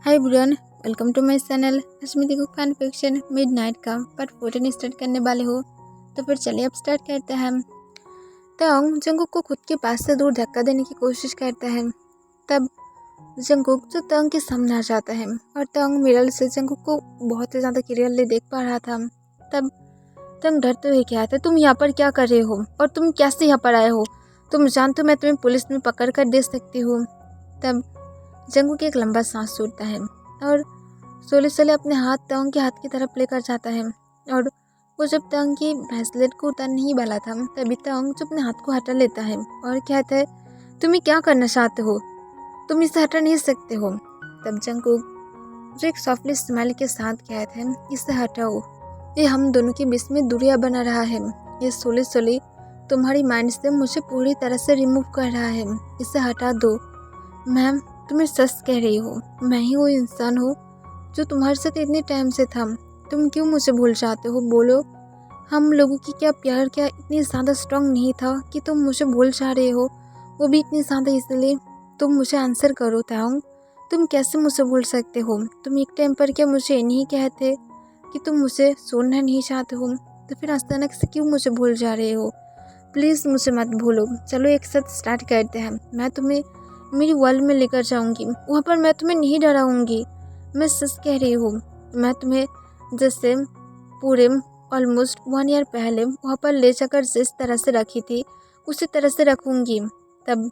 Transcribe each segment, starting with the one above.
Hi everyone, welcome to my channel. आज मैं देखो फैन फिक्शन मिडनाइट का पार्ट 14 स्टार्ट करने वाले हो। तो फिर चलिए अब स्टार्ट करते हैं। तंग जंगकुक को खुद के पास से दूर धक्का देने की कोशिश करता है। तब जंगकुक जो तंग के सामने आ जाता है और तंग मिरर से जंगकुक को बहुत ही ज़्यादा क्लियरली देख पा रहा था। तब तंग डरते हुए कहता है, तुम यहाँ पर क्या कर रहे हो और तुम कैसे यहाँ पर आए हो? तुम जानते हो मैं तुम्हें पुलिस में पकड़ कर दे सकती हूँ। तब जंगकुक एक लंबा सांस छोड़ता है और सोले अपने हाथ तंग के हाथ की तरफ लेकर जाता है। और वो जब तंग की ब्रेसलेट को उतारने ही वाला था तभी तंग जो अपने हाथ को हटा लेता है और कहता है, तुम्हें क्या करना चाहते हो? तुम इसे हटा नहीं सकते हो। तब जंगकुक जो एक सॉफ्टली स्माइल के साथ कहता है, इसे हटाओ, ये हम दोनों के बीच में दूरियां बना रहा है। ये सोले तुम्हारी माइंड से मुझे पूरी तरह से रिमूव कर रहा है, इसे हटा दो। मैम, तुम्हें सच कह रही हो, मैं ही वो इंसान हूँ जो तुम्हारे साथ इतने टाइम से था। तुम क्यों मुझे भूल जाते हो? बोलो, हम लोगों की क्या प्यार क्या इतनी ज़्यादा स्ट्रांग नहीं था कि तुम मुझे भूल जा रहे हो, वो भी इतनी ज़्यादा इसलिए? तुम मुझे आंसर करो ताओंग, तुम कैसे मुझे भूल सकते हो? तुम एक टाइम पर क्या मुझे ये नहीं कहते कि तुम मुझे छोड़ना नहीं चाहते हो? तो फिर अचानक से क्यों मुझे भूल जा रहे हो? प्लीज़ मुझे मत भूलो। चलो एक साथ स्टार्ट करते हैं। मैं तुम्हें मेरी वर्ल्ड में लेकर जाऊंगी, वहाँ पर मैं तुम्हें नहीं डराऊंगी। मैं सच कह रही हूँ, मैं तुम्हें जैसे पूरे ऑलमोस्ट 1 ईयर पहले वहाँ पर ले जाकर जिस तरह से रखी थी उसी तरह से रखूंगी। तब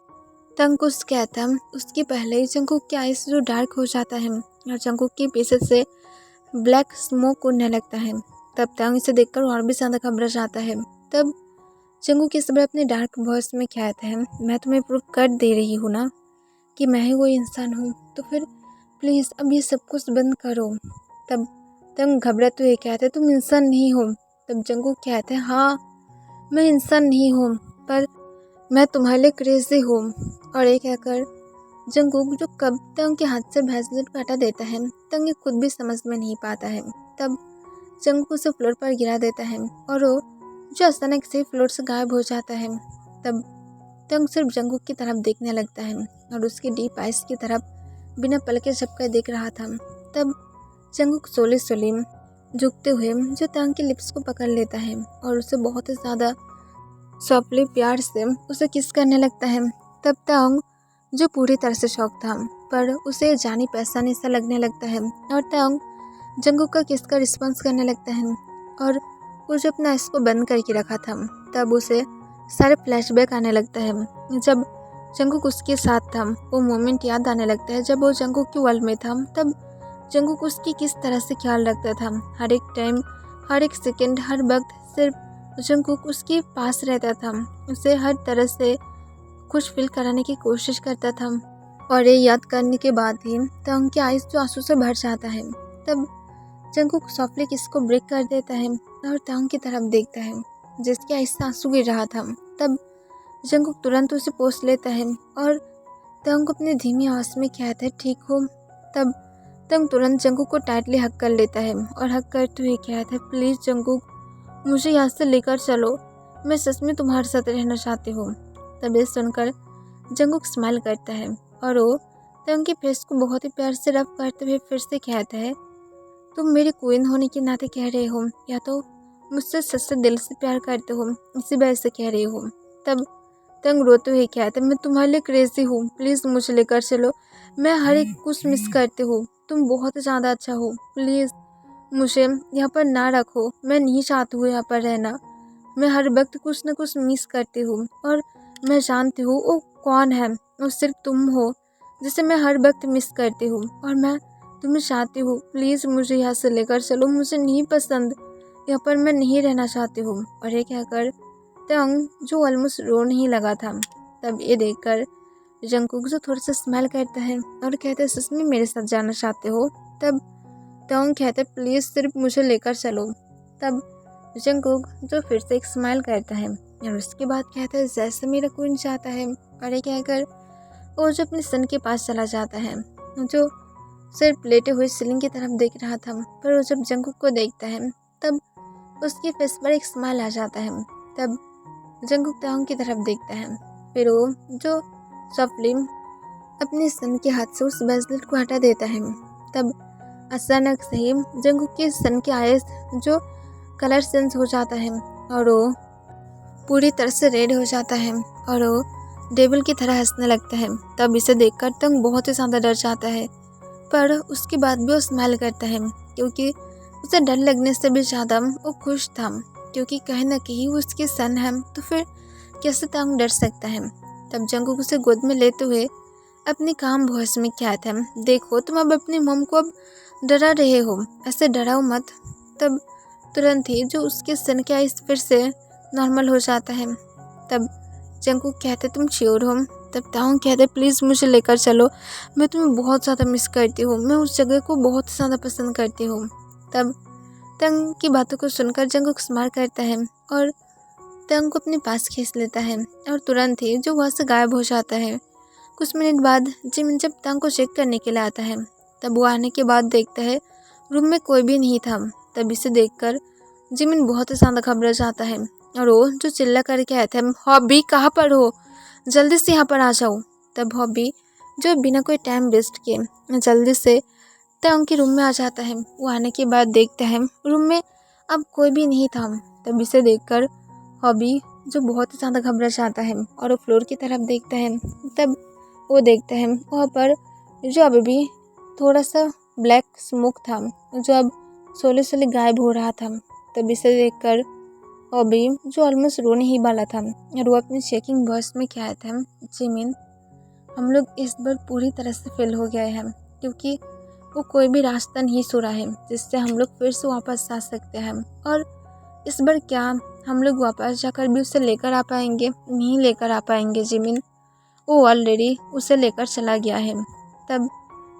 तंकुश कहता, उसके पहले ही जंगकुक की आइस जो डार्क हो जाता है और जंगकुक के पीछे से ब्लैक स्मोक उड़ने लगता है। तब तंग इसे देखकर और भी ज़्यादा घबरा जाता है। तब जंगकुक इस बार अपने डार्क वॉइस में कहता है, मैं तुम्हें प्रूव कर दे रही हूँ ना कि मैं ही वो इंसान हूँ, तो फिर प्लीज़ अब ये सब कुछ बंद करो। तब तुम घबराते हुए कहते, तुम इंसान नहीं हो। तब जंगकुक कहते हैं, हाँ मैं इंसान नहीं हूँ, पर मैं तुम्हारे लिए क्रेजी हूँ। और ये कहकर जंगकुक जो कब तंग के हाथ से ब्रेसलेट काटा देता है, तंग ये खुद भी समझ में नहीं पाता है। तब जंगकुक उसे फ्लोर पर गिरा देता है और वो जो अचानक से फ्लोर से गायब हो जाता है। तब तंग सिर्फ जंगकुक की तरफ देखने लगता है और उसकी डीप आइज की तरफ बिना पलके झपके देख रहा था। तब जंगकुक सोले झुकते हुए जो तंग के लिप्स को पकड़ लेता है और उसे बहुत ही ज़्यादा सॉफ्टली प्यार से उसे किस करने लगता है। तब तंग जो पूरी तरह से शॉक था, पर उसे जानी पहचानी सा लगने लगता है और तंग जंगकुक का किस का रिस्पॉन्स करने लगता है। और वो जो अपना इसको बंद करके रखा था, तब उसे सारे फ्लैशबैक आने लगता है। जब जंगकुक उसके साथ था वो मोमेंट याद आने लगता है जब वो जंगकुक की वर्ल्ड में था। तब जंगकुक उसकी किस तरह से ख्याल रखता था, हर एक टाइम, हर एक सेकंड, हर वक्त सिर्फ जंगकुक उसके पास रहता था, उसे हर तरह से खुश फील कराने की कोशिश करता था। और ये याद करने के बाद ही तंग की आइज जो आंसू से भर जाता है। तब जंगकुक सॉफ्टली किसको ब्रेक कर देता है और तंग की तरफ देखता है जिसकी आइज से आंसू गिर रहा था। तब जंगकुक तुरंत उसे पोंछ लेता है और तंग अपनी धीमी आवाज में कहता है, ठीक हो? तब तंग तुरंत जंगकुक को टाइटली हक कर लेता है और हक करते हुए कहता है, प्लीज़ जंगकुक, मुझे यहाँ से लेकर चलो, मैं सच में तुम्हारे साथ रहना चाहती हूँ। तब ये सुनकर जंगकुक स्माइल करता है और वो तंग के फेस को बहुत ही प्यार से रब करते हुए फिर से कहता है, तुम मेरी क्वीन होने के नाते कह रहे हो या तो मुझसे सच से दिल से प्यार करते हो इसी वजह से कह रही हो? तब तंग रोते हुए कहते, मैं तुम्हारे लिए क्रेजी हूँ, प्लीज़ मुझे लेकर चलो, मैं हर एक कुछ मिस करती हूँ, तुम बहुत ज़्यादा अच्छा हो, प्लीज़ मुझे यहाँ पर ना रखो, मैं नहीं चाहती हूँ यहाँ पर रहना, मैं हर वक्त कुछ न कुछ मिस करती हूँ और मैं जानती हूँ वो कौन है, वो सिर्फ तुम हो जिसे मैं हर वक्त मिस करती हूँ और मैं तुम्हें चाहती हूँ, प्लीज़ मुझे यहाँ से लेकर चलो, मुझे नहीं पसंद, यहाँ पर मैं नहीं रहना चाहती हूँ। और ये कहकर तंग जो ऑलमोस्ट रोने ही लगा था। तब ये देखकर जंगकुक जो थोड़ा सा स्माइल करता है और कहता है, सच में मेरे साथ जाना चाहते हो? तब तंग कहता है, प्लीज़ सिर्फ मुझे लेकर चलो। तब जंगकुक जो फिर से एक स्माइल करता है और उसके बाद कहता है, जैसे मेरा क्वीन चाहता है। और ये कहकर वो जो अपने सन के पास चला जाता है, जो सिर्फ लेटे हुए सीलिंग की तरफ देख रहा था, पर वो जब जंगकुक को देखता है तब उसके फेस पर एक स्माइल आ जाता है। तब जंगकुक तंग की तरफ देखता है, फिर वो जो सॉफ्टली अपने सन के हाथ से उस ब्रेसलेट को हटा देता है तब अचानक से ही जंगकुक के सन के आईज जो कलर चेंज हो जाता है और वो पूरी तरह से रेड हो जाता है और वो डेविल की तरह हंसने लगता है। तब इसे देखकर तंग बहुत ही ज़्यादा डर जाता है, पर उसके बाद भी वो स्माइल करता है क्योंकि उसे डर लगने से भी ज़्यादा वो खुश था, क्योंकि कहीं ना कहीं वो उसके सन है, तो फिर कैसे तंग डर सकता है। तब जंगकुक उसे गोद में लेते हुए अपनी काम वॉइस में कहता है, देखो तुम अब अपनी मम को अब डरा रहे हो, ऐसे डराओ मत। तब तुरंत ही जो उसके सन के आइस फिर से नॉर्मल हो जाता है। तब जंगकुक कहते, तुम श्योर हो? तब ताओंग कहते, प्लीज़ मुझे लेकर चलो, मैं तुम्हें बहुत ज़्यादा मिस करती हूँ, मैं उस जगह को बहुत ज़्यादा पसंद करती हूँ। तब तंग की बातों को सुनकर जंगकुक स्माइल करता है और तंग को अपने पास खींच लेता है और तुरंत ही जो वहाँ से गायब हो जाता है। कुछ मिनट बाद जिमिन जब तंग को चेक करने के लिए आता है, तब वो आने के बाद देखता है रूम में कोई भी नहीं था। तब इसे देखकर जिमिन बहुत ही ज़्यादा घबरा जाता है और वो जो चिल्ला करके आया था, हॉबी कहाँ पर हो, जल्दी से यहाँ पर आ जाओ। तब हॉबी जो बिना कोई टाइम वेस्ट किए जल्दी से तंग के रूम में आ जाता है। वो आने के बाद देखता है रूम में अब कोई भी नहीं था। तब इसे देखकर हॉबी जो बहुत ही ज़्यादा घबरा जाता है और वो फ्लोर की तरफ देखता है। तब वो देखता है वहाँ पर जो अभी भी थोड़ा सा ब्लैक स्मोक था, जो अब सोले सोले गायब हो रहा था। तब इसे देखकर हॉबी जो ऑलमोस्ट रोने ही वाला था और वो अपनी शेकिंग वॉइस में क्या था, जिमिन हम लोग इस बार पूरी तरह से फेल हो गए हैं, क्योंकि वो कोई भी रास्ता नहीं सुरा है जिससे हम लोग फिर से वापस आ सकते हैं। और इस बार क्या हम लोग वापस जाकर भी उसे लेकर आ पाएंगे? नहीं लेकर आ पाएंगे जिमिन, वो ऑलरेडी उसे लेकर चला गया है। तब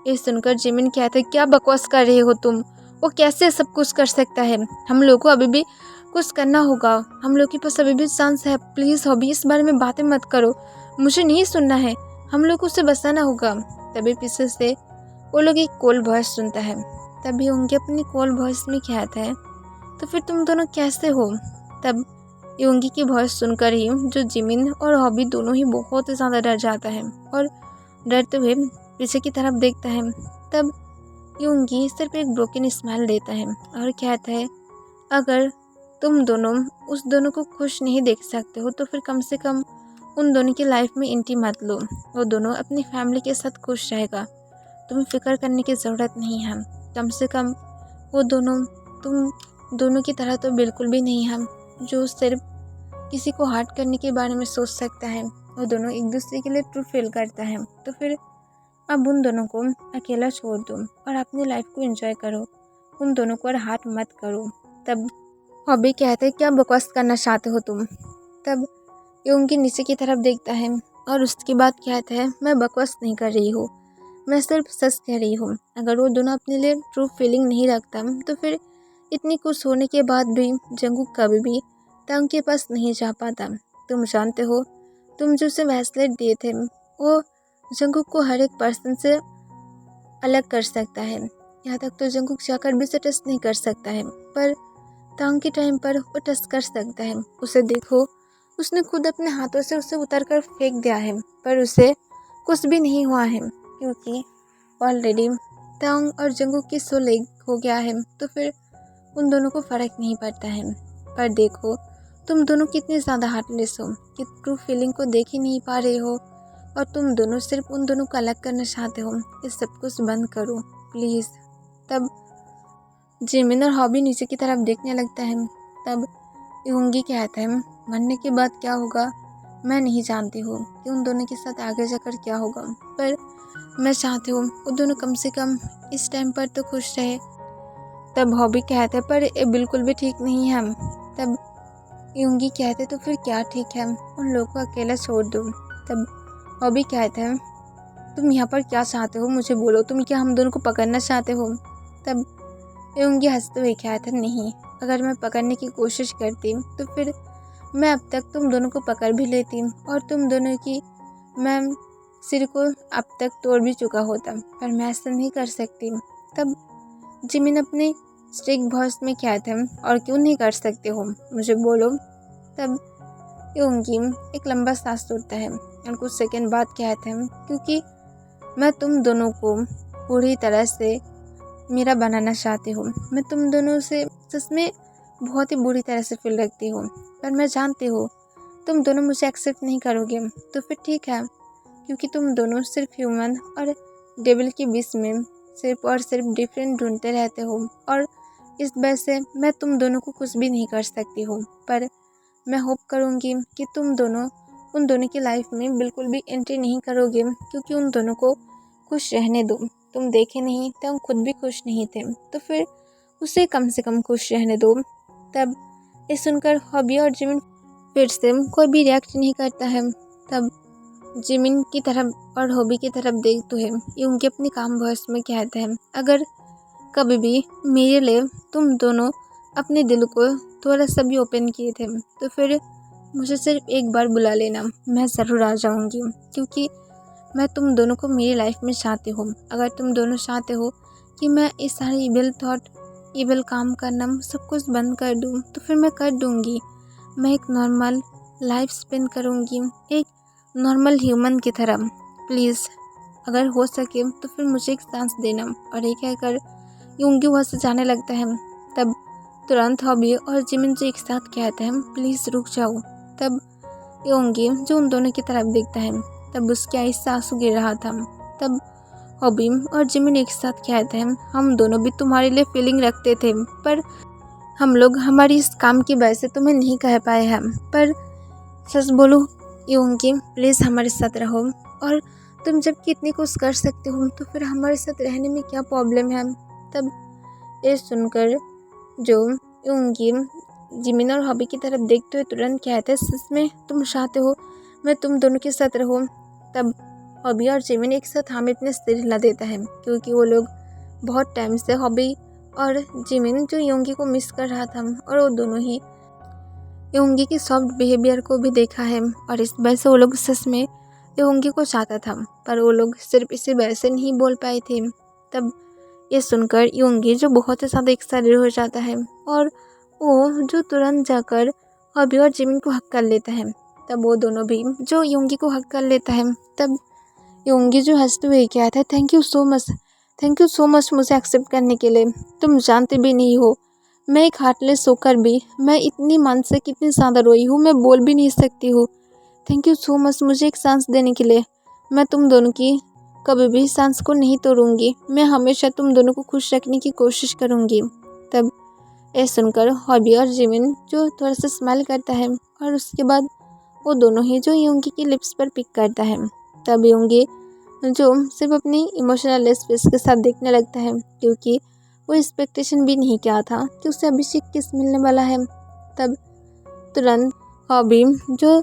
ये सुनकर जिमिन कहते, क्या बकवास कर रहे हो तुम, वो कैसे सब कुछ कर सकता है? हम लोग को अभी भी कुछ करना होगा, हम लोग के पास अभी भी चांस है। प्लीज़ हॉबी इस बारे में बातें मत करो, मुझे नहीं सुनना है, हम लोग को उसे बचाना होगा। तभी पीछे से वो लोग एक कॉल वॉइस सुनता है। तभी उनके अपनी कॉल वॉइस में कहता है, तो फिर तुम दोनों कैसे हो? तब योंगी की वॉइस सुनकर ही जो जिमिन और हॉबी दोनों ही बहुत ही ज़्यादा डर जाता है और डरते हुए पीछे की तरफ देखता है। तब योंगी सिर्फ एक ब्रोकन स्माइल देता है और कहता है, अगर तुम दोनों उस दोनों को खुश नहीं देख सकते हो तो फिर कम से कम उन दोनों की लाइफ में एंट्री मत लो। वो दोनों अपनी फैमिली के साथ खुश रहेगा, तुम्हें फिक्र करने की ज़रूरत नहीं है। कम से कम वो दोनों तुम दोनों की तरह तो बिल्कुल भी नहीं है जो सिर्फ किसी को हर्ट करने के बारे में सोच सकता है। वो दोनों एक दूसरे के लिए ट्रू फील करता है, तो फिर अब उन दोनों को अकेला छोड़ दो और अपनी लाइफ को एंजॉय करो, उन दोनों को और हार्ट मत करो। तब हॉबी कहते हैं, क्या बकवास करना चाहते हो तुम? तब ये उनके नीचे की तरफ देखता है और उसके बाद कहता है, मैं बकवास नहीं कर रही हूँ, मैं सिर्फ सच कह रही हूँ। अगर वो दोनों अपने लिए ट्रू फीलिंग नहीं रखता तो फिर इतनी कुछ होने के बाद भी जंगकुक कभी भी तंग के पास नहीं जा पाता। तुम जानते हो, तुम जो उसे ब्रेसलेट दिए थे वो जंगकुक को हर एक पर्सन से अलग कर सकता है। यहाँ तक तो जंगकुक जाकर भी उसे टच नहीं कर सकता है, पर तंग के टाइम पर वो टच कर सकता है। उसे देखो, उसने खुद अपने हाथों से उसे उतर कर फेंक दिया है, पर उसे कुछ भी नहीं हुआ है क्योंकि ऑलरेडी तंग और जंगकुक की सोल एक हो गया है, तो फिर उन दोनों को फ़र्क नहीं पड़ता है। पर देखो, तुम दोनों कितने ज़्यादा हार्टलेस हो कि ट्रू फीलिंग को देख ही नहीं पा रहे हो और तुम दोनों सिर्फ उन दोनों को अलग करना चाहते हो। ये सब कुछ बंद करो प्लीज़। तब जिमिन और हॉबी नीचे की तरफ देखने लगता है। तब योंगी कहता है, मरने के बाद क्या होगा मैं नहीं जानती हूँ कि उन दोनों के साथ आगे जाकर क्या होगा, पर मैं चाहती हूँ वो दोनों कम से कम इस टाइम पर तो खुश रहे। तब हॉबी कहते हैं, पर ये बिल्कुल भी ठीक नहीं है। तब योंगी कहते, तो फिर क्या ठीक है, उन लोगों को अकेला छोड़ दो। तब हॉबी कहते हैं, तुम यहाँ पर क्या चाहते हो मुझे बोलो, तुम क्या हम दोनों को पकड़ना चाहते हो? तब योंगी हंसते हुए कहते, नहीं, अगर मैं पकड़ने की कोशिश करती तो फिर मैं अब तक तुम दोनों को पकड़ भी लेती और तुम दोनों की मैं सिर को अब तक तोड़ भी चुका होता, पर मैं ऐसा नहीं कर सकती। तब जिमिन अपने स्ट्रिक्ट वॉइस में कहते हैं, और क्यों नहीं कर सकते हो मुझे बोलो। तब योंगी एक लंबा सांस छोड़ता है और कुछ सेकंड बाद कहते हैं, क्योंकि मैं तुम दोनों को पूरी तरह से मेरा बनाना चाहते हो। मैं तुम दोनों से सच में बहुत ही बुरी तरह से फील रखती हूँ, पर मैं जानती हूँ तुम दोनों मुझे एक्सेप्ट नहीं करोगे, तो फिर ठीक है, क्योंकि तुम दोनों सिर्फ ह्यूमन और डेविल के बीच में सिर्फ और सिर्फ डिफरेंट ढूंढते रहते हो, और इस वजह से मैं तुम दोनों को कुछ भी नहीं कर सकती हूँ। पर मैं होप करूँगी कि तुम दोनों उन दोनों की लाइफ में बिल्कुल भी एंट्री नहीं करोगे, क्योंकि उन दोनों को खुश रहने दो। तुम देखे नहीं तो हम खुद भी खुश नहीं थे, तो फिर उसे कम से कम खुश रहने दो। तब ये सुनकर हॉबी और जिमिन फिर से कोई भी रिएक्ट नहीं करता है। तब जिमिन की तरफ और हॉबी की तरफ देखते हैं, ये उनके अपनी काम वॉइस में कहते हैं, अगर कभी भी मेरे लिए तुम दोनों अपने दिल को थोड़ा सा भी ओपन किए थे, तो फिर मुझे सिर्फ एक बार बुला लेना, मैं ज़रूर आ जाऊंगी, क्योंकि मैं तुम दोनों को मेरी लाइफ में चाहती हूँ। अगर तुम दोनों चाहते हो कि मैं इस सारे इविल थॉट, इविल काम करना सब कुछ बंद कर दूँ, तो फिर मैं कर दूँगी। मैं एक नॉर्मल लाइफ स्पेंड करूँगी, एक नॉर्मल ह्यूमन की तरह। प्लीज़ अगर हो सके तो फिर मुझे एक चांस देना। और ये कहकर यूंगी वहाँ से जाने लगता है। तब तुरंत हॉबी और जिमिन जो एक साथ कहते हैं, प्लीज़ रुक जाओ। तब यूंगी जो उन दोनों की तरफ देखता है, तब उसके आँख से आंसू गिर रहा था। तब हॉबी और जिमिन एक साथ कहते हैं, हम दोनों भी तुम्हारे लिए फीलिंग रखते थे, पर हम लोग हमारी इस काम की वजह से तुम्हें नहीं कह पाए हैं। पर सच बोलो यूंगी, प्लीज़ हमारे साथ रहो, और तुम जब कितनी कुछ कर सकते हो तो फिर हमारे साथ रहने में क्या प्रॉब्लम है। तब ये सुनकर जो यूंगी जिमिन और हॉबी की तरफ देखते हुए तुरंत कहते हैं, सच में तुम चाहते हो मैं तुम दोनों के साथ रहूं। तब हॉबी और जिमिन एक साथ हामी अपने सिर हिला देता है, क्योंकि वो लोग बहुत टाइम से हॉबी और जिमिन जो यूंगी को मिस कर रहा था, और वो दोनों ही यूंगी की सॉफ्ट बिहेवियर को भी देखा है, और इस वजह से वो लोग सच में यूंगी को चाहता था, पर वो लोग सिर्फ इसी वजह से नहीं बोल पाए थे। तब ये सुनकर यूंगी जो बहुत ही ज़्यादा एक्साइटेड हो जाता है, और वो जो तुरंत जाकर हॉबी और जिमिन को हक कर लेता है। तब वो दोनों भी जो यूंगी को हक कर लेता है। तब यूंगी जो हंसते हुए कहता है, थैंक यू सो मच मुझे एक्सेप्ट करने के लिए। तुम जानते भी नहीं हो, मैं एक हार्टलेस होकर भी मैं इतनी मन से कितनी ज़्यादा रोई हूँ, मैं बोल भी नहीं सकती हूँ। थैंक यू सो मच मुझे एक चांस देने के लिए। मैं तुम दोनों की कभी भी चांस को नहीं तोड़ूंगी, मैं हमेशा तुम दोनों को खुश रखने की कोशिश करूँगी। तब ये सुनकर हॉबी और जिमिन जो थोड़ा सा स्माइल करता है, और उसके बाद वो दोनों ही जो यूंगी की लिप्स पर पिक करता है। तब यूंगी जो सिर्फ अपनी इमोशनल स्पेस के साथ देखने लगता है, क्योंकि वो एक्सपेक्टेशन भी नहीं किया था कि उसे अभिषेक किस मिलने वाला है। तब तुरंत हॉबी जो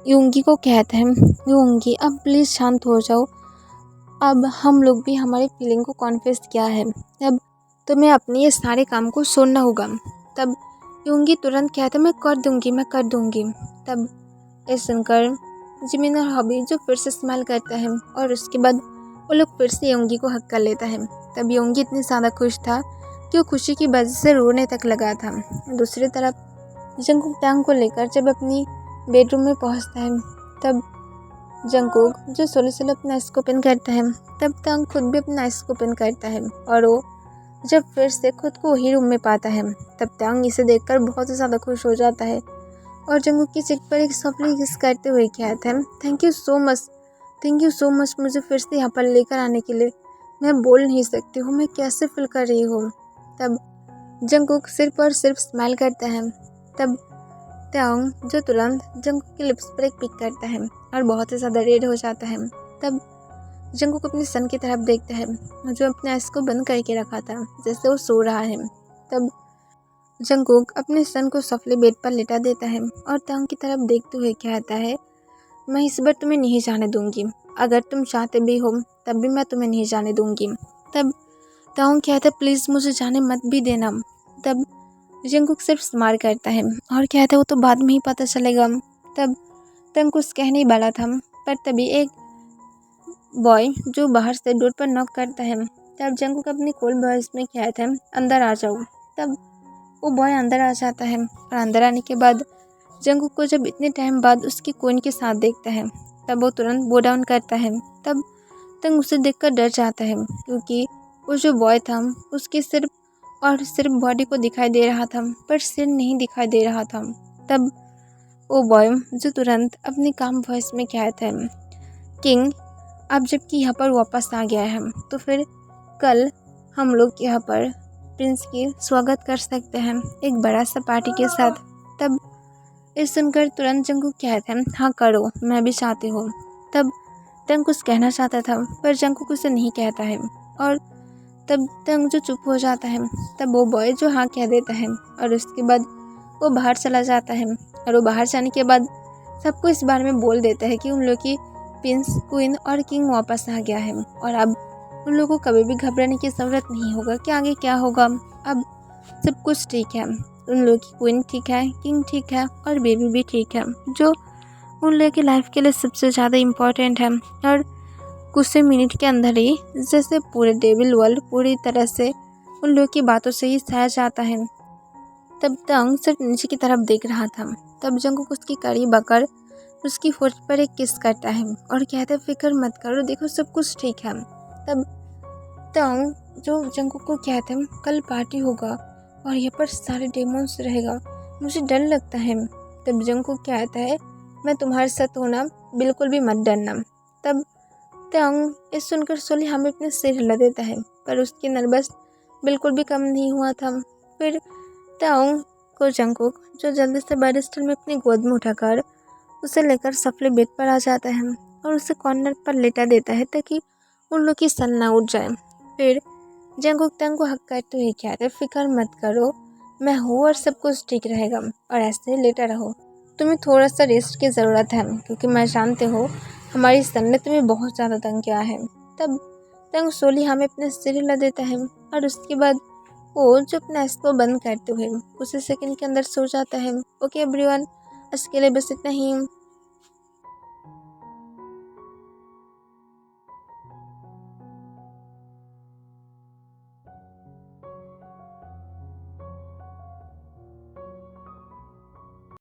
यूंगी को कहता है, यूंगी अब प्लीज़ शांत हो जाओ, अब हम लोग भी हमारी फीलिंग को कॉन्फेस किया है, अब तुम्हें अपने ये सारे काम को छोड़ना होगा। तब यूंगी तुरंत कहता है, मैं कर दूंगी। तब ये सुनकर जिमिन और हॉबी जो फिर से स्माइल करता है, और उसके बाद वो लोग फिर से यूंगी को हक कर लेता है। तब यूंगी इतनी ज़्यादा खुश था कि वो खुशी की वजह से रोने तक लगा था। दूसरी तरफ जंगकुक टांग को लेकर जब अपनी बेडरूम में पहुंचता है, तब जंगकुक जो सोलो अपना आइस को ओपन करता है, तब टांग खुद भी अपना आइस को ओपन करता है, और वो जब फिर से खुद को वही रूम में पाता है, तब टांग इसे देखकर बहुत ही ज़्यादा खुश हो जाता है, और जंगकुक की चिक पर एक सॉफ्टली किस करते हुए कहता है, थैंक यू सो मच मुझे फिर से यहाँ पर लेकर आने के लिए। मैं बोल नहीं सकती हूँ मैं कैसे फील कर रही हूँ। तब जंगकुक सिर्फ और सिर्फ स्माइल करता है। तब टांग जो तुरंत जंगकुक के लिप्स पर एक पिक करता है, और बहुत ही ज़्यादा रेड हो जाता है। तब जंगकुक अपने सन की तरफ देखता है, जो अपने आइस को बंद करके रखा था जैसे वो सो रहा है। तब जंगकुक अपने सन को सॉफ्टली बेड पर लेटा देता है, और टांग की तरफ देखते हुए कहता है, मैं इस बार तुम्हें नहीं जाने दूंगी, अगर तुम चाहते भी हो तब भी मैं तुम्हें नहीं जाने दूंगी। तब टांग कहता है, प्लीज़ मुझे जाने मत भी देना। तब जंगकुक सिर्फ स्माइल करता है, और कहता है, वो तो बाद में ही पता चलेगा। तब टांग कुछ कहने वाला था, पर तभी एक बॉय जो बाहर से डोर पर नॉक करता है। तब जंगकुक अपनी कोल्ड वॉइस में कहता है, अंदर आ जाओ। तब वो बॉय अंदर आ जाता है, और अंदर आने के बाद जंगकुक को जब इतने टाइम बाद उसकी क्वीन के साथ देखता है, तब वो तुरंत बो डाउन करता है। तब तंग उसे देखकर डर जाता है, क्योंकि वो जो बॉय था उसकी सिर्फ और सिर्फ बॉडी को दिखाई दे रहा था, पर सिर नहीं दिखाई दे रहा था। तब वो बॉय जो तुरंत अपने काम वॉइस में कहता है, किंग अब जबकि यहाँ पर वापस आ गया है तो फिर कल हम लोग यहाँ पर प्रिंस की स्वागत कर सकते हैं एक बड़ा सा पार्टी के साथ। तब ये सुनकर तुरंत जंगकुक कहता है, हाँ करो, मैं भी चाहती हूँ। तब तंग कुछ कहना चाहता था पर जंगकुक उसे नहीं कहता है और तब तंग जो चुप हो जाता है। तब वो बॉय जो हाँ कह देता है और उसके बाद वो बाहर चला जाता है और वो बाहर जाने के बाद सबको इस बारे में बोल देता है कि उन लोग की प्रिंस, क्वीन और किंग वापस आ गया है और अब उन लोगों को कभी भी घबराने की ज़रूरत नहीं होगा कि आगे क्या होगा। अब सब कुछ ठीक है, उन लोगों की क्वीन ठीक है, किंग ठीक है और बेबी भी ठीक है, जो उन लोगों की लाइफ के लिए सबसे ज़्यादा इम्पोर्टेंट है। और कुछ ही मिनट के अंदर ही जैसे पूरे डेविल वर्ल्ड पूरी तरह से उन लोगों की बातों से ही छाया जाता है। तब तंग सिर्फ नीचे की तरफ देख रहा था। तब जंगकुक उसकी करीब आकर उसकी फोट पर एक किस करता है और कहता है, फिक्र मत करो, देखो सब कुछ ठीक है। तब तंग जो जंगकुक को कहता है, कल पार्टी होगा और यहाँ पर सारे डेमोन्स रहेगा, मुझे डर लगता है। तब जंगकुक कहता है, मैं तुम्हारे साथ होना, बिल्कुल भी मत डरना। तब तंग ये सुनकर सोली हमें अपने सिर हिला देता है पर उसकी नर्वस बिल्कुल भी कम नहीं हुआ था। फिर तंग को जंगकुक जो जल्दी से बैरिस्टर में अपनी गोद में उठाकर उसे लेकर सफले बेड पर आ जाता है और उसे कॉर्नर पर लेटा देता है ताकि उन लोग की सन ना उठ जाए। फिर जंगकुक तंग को हक करते हुए कहते हैं, फिक्र मत करो, मैं हूँ और सब कुछ ठीक रहेगा और ऐसे ही लेटा रहो। तुम्हें थोड़ा सा रेस्ट की ज़रूरत है क्योंकि मैं जानते हो हमारी सन ने तुम्हें बहुत ज़्यादा तंग किया है। तब तंग सोली हमें अपने सिर हिला देता है और उसके बाद वो जो अपना आँख को बंद करते हुए उसी सेकंड के अंदर सो जाता है। ओके एवरीवन, आज के लिए बस इतना ही।